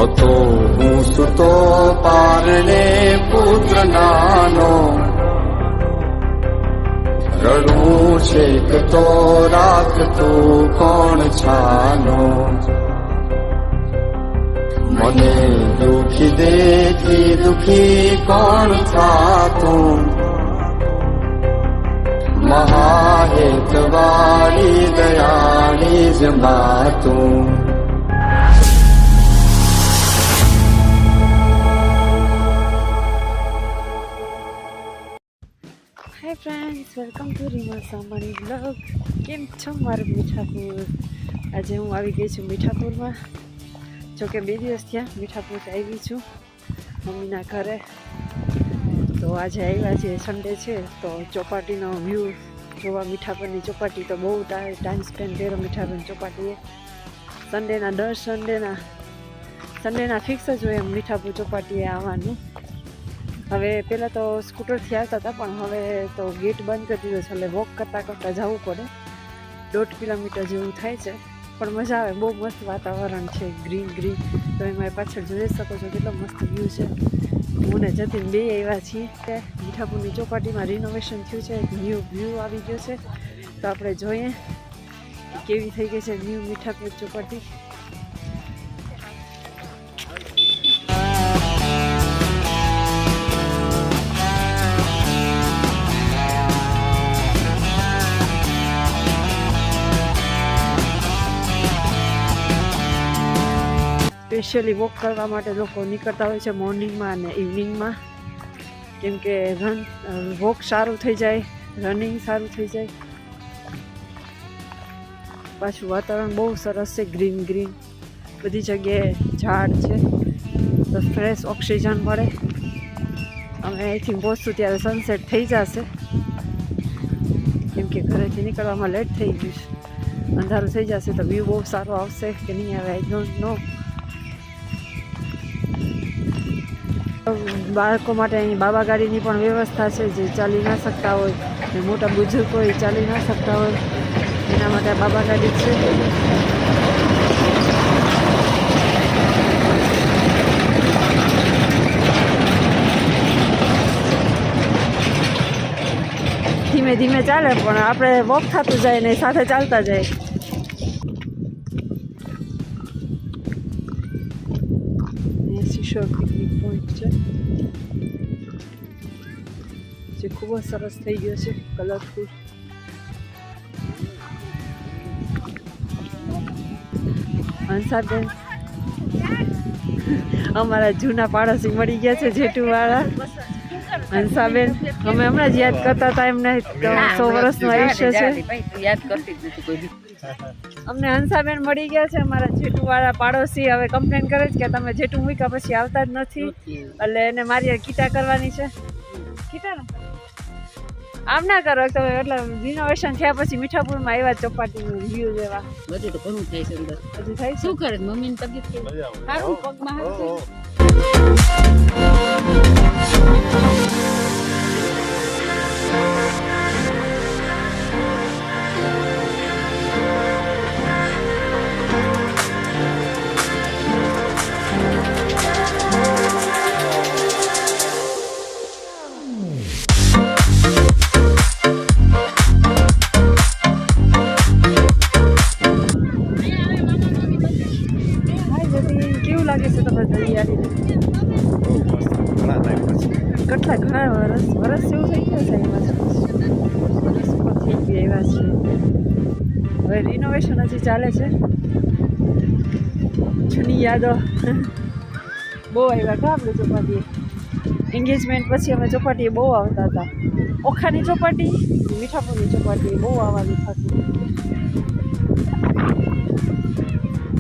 હતો હું સુતો પારણે પુત્ર નાનો, રડું છેક તો રાખતું કોણ છાનો, મને દુખી દેખી દુખી કોણ થાતું, મહાહેતવાળી દયાળી જ માતું. Hi friends, welcome to Reema Samani blog. કેમ છો મારું મીઠાપુર? આજે હું આવી ગઈ છું મીઠાપુરમાં. જોકે 2 દિવસ થયા મીઠાપુર આવી છું મમ્મીના ઘરે. તો આજે આવ્યા છે, સન્ડે છે, તો ચોપાટીનો વ્યૂ જોવા. મીઠાપુરની ચોપાટી તો બહુ ટાઈમ સ્પેન્ડ કર્યો મીઠાપુરની ચોપાટીએ. સન્ડેના દર સન્ડેના ફિક્સ જ હોય એમ મીઠાપુર ચોપાટીએ આવવાનું. હવે પહેલાં તો સ્કૂટરથી આવતા હતા, પણ હવે તો ગેટ બંધ કરી દીધો છે, એટલે વોક કરતાં કરતાં જવું પડે. 1.5 કિલોમીટર જેવું થાય છે, પણ મજા આવે. બહુ મસ્ત વાતાવરણ છે, ગ્રીન. તમે મારી પાછળ જોઈ શકો છો કેટલો મસ્ત વ્યૂ છે. હું ને જતીન બે આવ્યા છીએ કે મીઠાપુરની ચોપાટીમાં રિનોવેશન થયું છે, એક ન્યૂ વ્યૂ આવી ગયો છે. તો આપણે જોઈએ કેવી થઈ ગઈ છે new Mithapur Chowpatty. Specially walk કરવા માટે લોકો નીકળતા હોય છે મોર્નિંગમાં અને ઇવનિંગમાં, કેમ કે વોક સારું થઈ જાય, રનિંગ સારું થઈ જાય. પાછું વાતાવરણ બહુ સરસ છે, ગ્રીન. બધી જગ્યાએ ઝાડ છે, તો ફ્રેશ ઓક્સિજન મળે. અમે અહીંથી પહોંચશું ત્યારે સનસેટ થઈ જશે, કેમ કે ઘરેથી નીકળવામાં લેટ થઈ ગયું છે. અંધારું થઈ જશે તો વ્યૂ બહુ સારો આવશે કે નહીં આવે, આઈ ડોન્ટ નો. બાળકો માટે અહીં બાબા ગાડીની પણ વ્યવસ્થા છે, જે ચાલી ના શકતા હોય, ને મોટા બુઝુર્ગ હોય ચાલી ના શકતા હોય, એના માટે બાબા ગાડી છે. ધીમે ધીમે ચાલે, પણ આપણે વોક થતું જાય ને સાથે ચાલતા જાય. પિકનિક પોઈન્ટ છે, જે ખૂબ જ સરસ થઈ ગયો છે, કલરફુલ. હંસાબેન અમારા જૂના પાડોશી મળી ગયા છે, જેટુવાળા હંસાબેન. અમે હમણાં જ યાદ કરતા હતા એમને, 100 વર્ષનું આયુષ્ય છે. અમને હંસાબેન મળી ગયા છે, અમારા જેટુવાળા પાડોશી. હવે કમ્પ્લેન કરે છે કે તમે જેટું મૂક્યા પછી આવતા જ નથી, એટલે એને મારી કીટા કરવાની છે. કીટા આમ ના કરો તમે, એટલે રિનોવેશન થયા પછી મીઠાપુરમાં આવ્યા ચોપાટીનું વ્યૂ લેવા. બધું તો ઘણું થાય છે અંદર. હજુ થાય શું કરે મમ્મીની તબિયત કેવી? સારું, પગમાં સારું. કેવું લાગે છે તમારે તૈયારી? ઘણા વરસ જેવું થઈ ગયું છે એમાં. વરસ પણ થઈ ગયા એવા છે. હવે રિનોવેશન હજી ચાલે છે. જૂની યાદો બહુ આવ્યા હતા આપણે ચોપાટીએ. એન્ગેજમેન્ટ પછી અમે ચોપાટીએ બહુ આવતા હતા. ઓખાની ચોપાટી, મીઠાપુરની ચોપાટીએ બહુ આવવાનું થતું.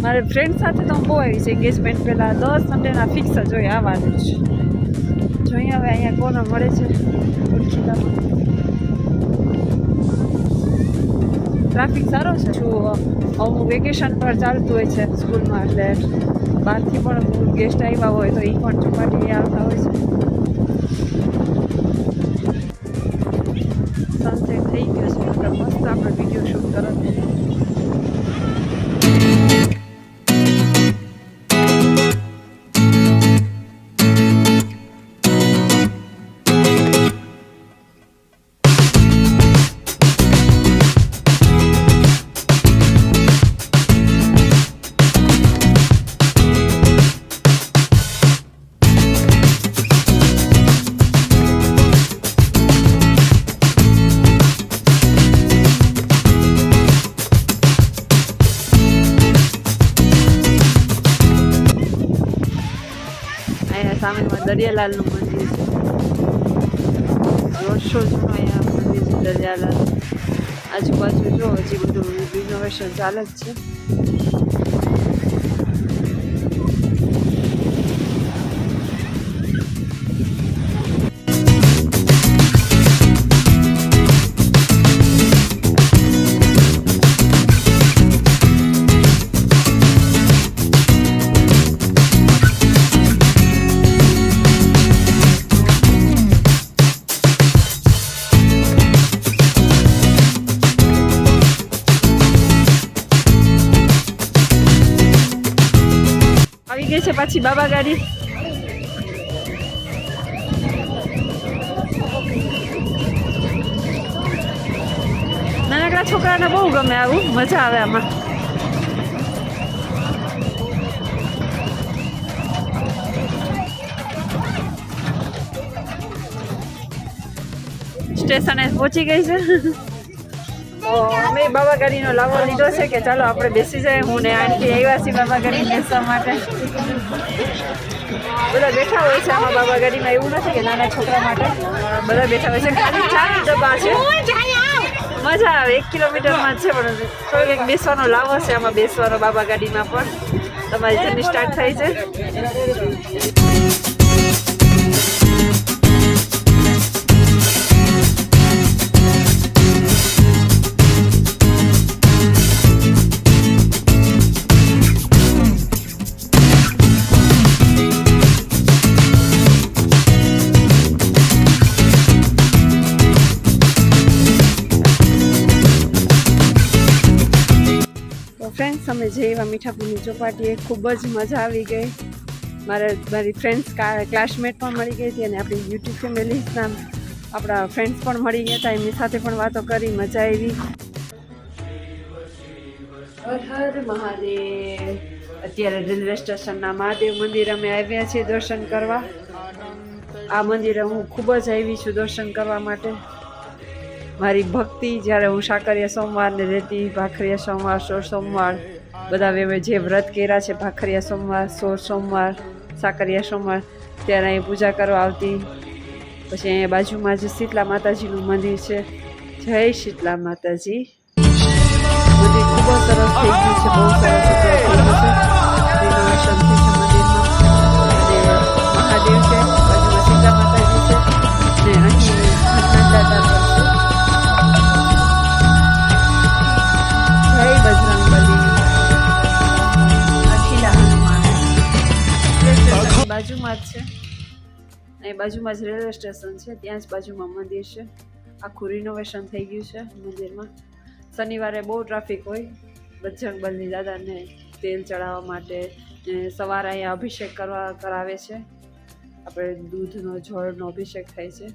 મારે ફ્રેન્ડ સાથે તો હું બહુ આવી છે એન્ગેજમેન્ટ પહેલાં. 10 સન્ડેના ફિક્સ જ હોય આવવાનું જ. જોઈએ હવે અહીંયા કોને મળે છે ઓળખીતામાં. ટ્રાફિક સારો છે. અમુક વેકેશન પર ચાલતું હોય છે સ્કૂલમાં, એટલે બહારથી પણ ગેસ્ટ આવ્યા હોય તો એ પણ ચોપાટી આવતા હોય છે. સનસેટ થઈ ગયો છે, એટલે મસ્ત આપણે વિડીયો શૂટ કરો. અહીંયા સામેમાં દરિયાલાલનું મંદિર છે. 150 જૂનું અહીંયા મંદિર છે દરિયાલાલ. આજુબાજુ જો હજી બધું રિનોવેશન ચાલે જ છે. આવી ગઈ છે પાછી બાબા ગાડી. નાનકડા છોકરાને બહુ ગમે, આવું મજા આવે આમાં. સ્ટેશને પહોંચી ગઈ છે. તો અમે બાબા ગાડીનો લાવો લીધો છે કે ચાલો આપણે બેસી જાય. હું ને આંટી આવ્યા છીએ બાબા ગાડી બેસવા માટે. બધા બેઠા હોય છે આમાં બાબા ગાડીમાં. એવું નથી કે નાના છોકરા માટે, બધા બેઠા હોય છે. ખાલી 4 ડબ્બા છે, મજા આવે. 1 કિલોમીટરમાં જ છે, પણ થોડોક એક બેસવાનો લાવો છે આમાં, બેસવાનો બાબા ગાડીમાં પણ. તમારી જર્ની સ્ટાર્ટ થાય છે. ફ્રેન્ડ્સ, અમે જઈ એવા મીઠાપુરની ચોપાટીએ ખૂબ જ મજા આવી ગઈ. મારી ફ્રેન્ડ્સ ક્લાસમેટ પણ મળી ગઈ હતી, અને આપણી યુટ્યુબ ફેમિલીના આપણા ફ્રેન્ડ્સ પણ મળી ગયા હતા. એમની સાથે પણ વાતો કરી, મજા આવી. હર હર મહાદેવ. અત્યારે રેલવે સ્ટેશનના મહાદેવ મંદિર અમે આવ્યા છીએ દર્શન કરવા. આ મંદિરે હું ખૂબ જ આવી છું દર્શન કરવા માટે. મારી ભક્તિ જ્યારે હું સાકરિયા સોમવારને રહેતી, ભાખરિયા સોમવાર, 16 સોમવાર, બધા જે વ્રત કર્યા છે, ભાખરિયા સોમવાર, 16 સોમવાર, સાકરિયા સોમવાર, ત્યારે અહીં પૂજા કરવા આવતી. પછી અહીંયા બાજુમાં જે શીતલા માતાજીનું મંદિર છે, જય શીતલા માતાજી. મંદિર ખૂબ જ સરસ થઈ ગયું છે, બહુ સરસ રિનોવેશન થઈ છે મંદિરમાં. અને મહાદેવ છે, બાજુમાં શીતલા માતાજી છે, ને અહીં હનુમાન દાદા પણ છે. જય બજરંગબલી. અખિલા હનુમાન. બાજુમાં જ છે, અહીં બાજુમાં જ રેલવે સ્ટેશન છે, ત્યાં જ બાજુમાં મંદિર છે. આખું રિનોવેશન થઈ ગયું છે મંદિરમાં. શનિવારે બહુ ટ્રાફિક હોય બજરંગબલી દાદાને તેલ ચડાવવા માટે. સવારે અહીંયા અભિષેક કરાવે છે. આપણે દૂધનો જળનો અભિષેક થાય છે.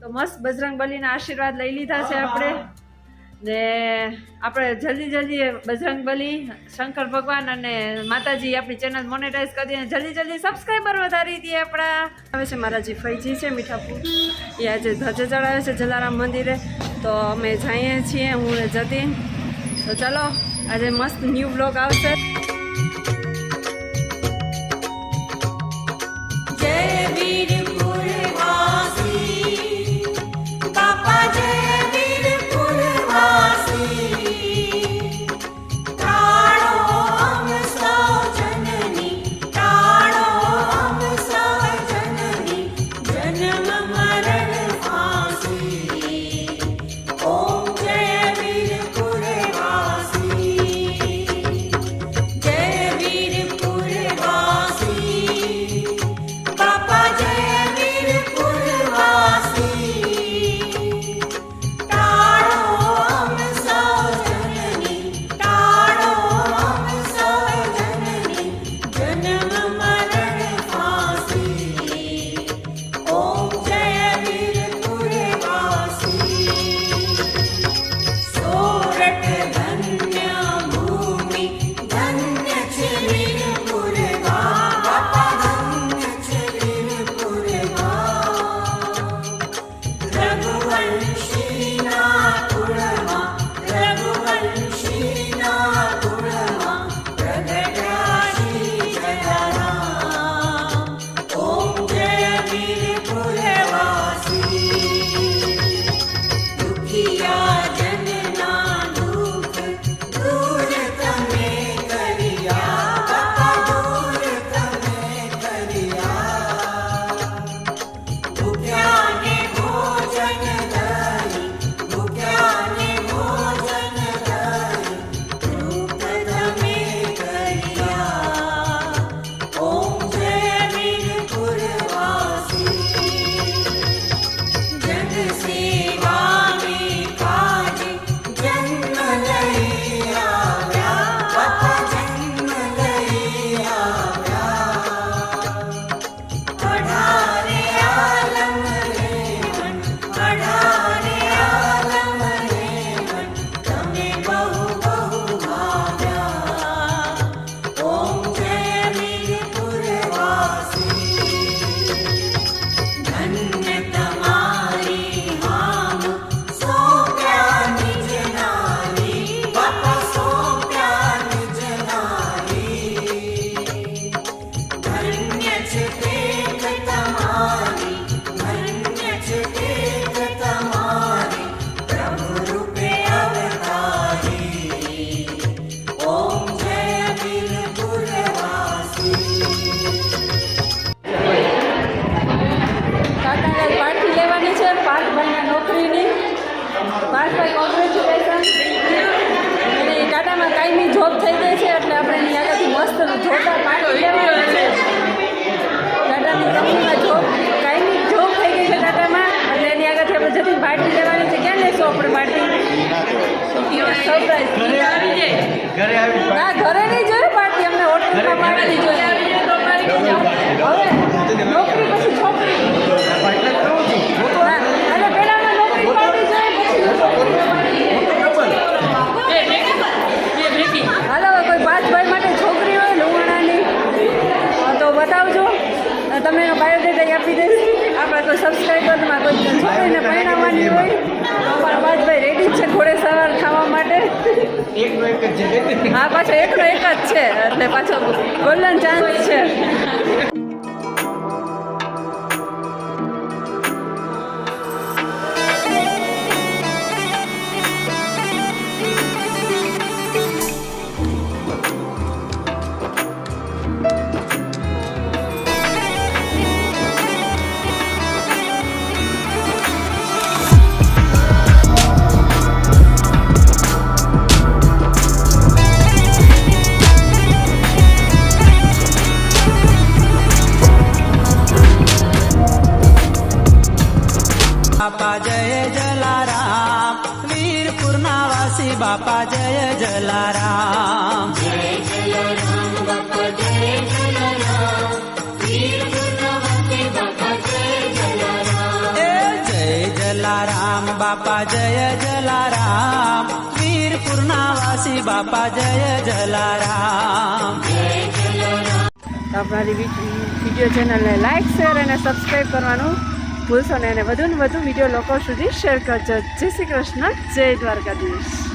તો મસ્ત બજરંગબલીના આશીર્વાદ લઈ લીધા છે આપણે. ને આપણે જલ્દી બજરંગબલી, શંકર ભગવાન અને માતાજી આપણી ચેનલ મોનેટાઈઝ કરી દઈએ, જલ્દી સબસ્ક્રાઈબર વધારી દઈએ આપણા. આવે છે મારા જે ફઈજી છે મીઠાપુર, એ આજે ધજા ચડાવે છે જલારામ મંદિરે. તો અમે જઈએ છીએ, હું ને જતીન. તો ચાલો, આજે મસ્ત ન્યૂ બ્લોગ આવશે. જય વીરપુર વાસી બાપા, જય વીરપુર વાસી. તાળો અમ સૌ જનની, તાળો અમ સૌ જનની, જન્મ મરણ ફાંસી. ઓમ જય વીરપુર વાસી. જય જોબ થઈ ગઈ છે એટલે આપણે એની આગળથી મસ્ત જોરદાર પાર્ટી લેવાની છે. ટાટાની કંપનીમાં જોબ કાયમી જોબ થઈ ગઈ છે ટાટામાં એટલે એની આગળથી આપણે જતી પાર્ટી લેવાની છે. ક્યાં લેશું આપણે પાર્ટી? સરપ્રાઈઝ ના ઘરે નહીં જોઈએ પાર્ટી, અમને હોટલમાં પાર્ટી જોઈએ. હવે નોકરી પછી છોકરી અને પહેલાં નોકરી પાર્ટી જોઈએ પછી હાલો. કોઈ 5 ભાઈ માટે છોકરી હોય લુવાણાની તો બતાવજો, તમને એનો બાયોડેટા આપી દઈશ. આપણા કોઈ સબસ્ક્રાઈબરમાં કોઈ છોકરીને પરણાવવાની હોય તો અમારા 5 ભાઈ રેડી જ છે ઘોડે સવાર ખાવા માટે. હા પાછો એકનો એક જ છે એટલે પાછો ગોલ્ડન ચાન્સ છે. बापा जय जलाराम वीरपुरना वासी बापा जय जलाराम. जय जलाराम बापा जय जलाराम वीरपुरना वासी बापा जय जलाराम. આપણારી વિડીયો ચેનલને લાઇક શેર અને સબસ્ક્રાઈબ કરવાનું ભૂલશો નહીં અને વધુને વધુ વિડીયો લોકો સુધી શેર કરજો. જય શ્રી કૃષ્ણ, જય દ્વારકાધીશ.